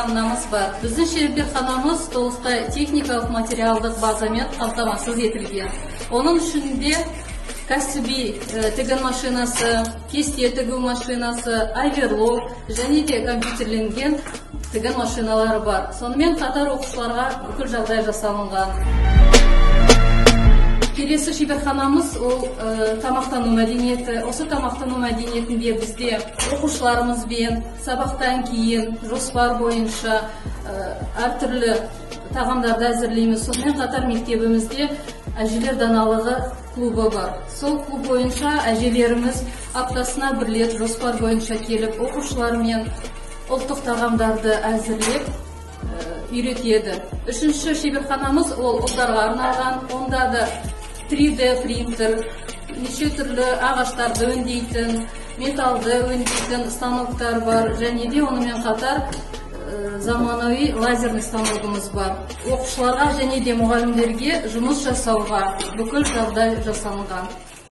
шеберханамыз бар. Біздің шеберханамыз толықтай техникалық материалдық базамен қамтамасыз етілген. Оның ішінде кәсіби тігін машинасы, кесте тігу машинасы, оверлок және де компьютерленген тігін машиналары бар. Сонымен қатар оқушыларға бүкіл жағдай жасалынған. Келесі шеберханамыз ол тамақтану мәдениеті. Осы тамақтану мәдениетінде бізде оқушыларымызбен сабақтан кейін жоспар бойынша әртүрлі тағамдарды әзірлейміз. Сонымен қатар мектебімізде әжелер даналығы клубы бар. Сол клуб бойынша әжелеріміз аптасына бір рет жоспар бойынша келіп, оқушылармен ұлттық тағамдарды әзірлеп үйретеді. Үшінші шеберханамыз ол ұлдарға арналған. Онда да 3D принтер, неше түрлі ағаштарды өңдейтін, металды өңдейтін станоктар бар, және де онымен қатар заманауи лазерный станогымыз бар. Оқушыларға және де мұғалімдерге жұмыс жасауға бүкіл жағдай жасалынған.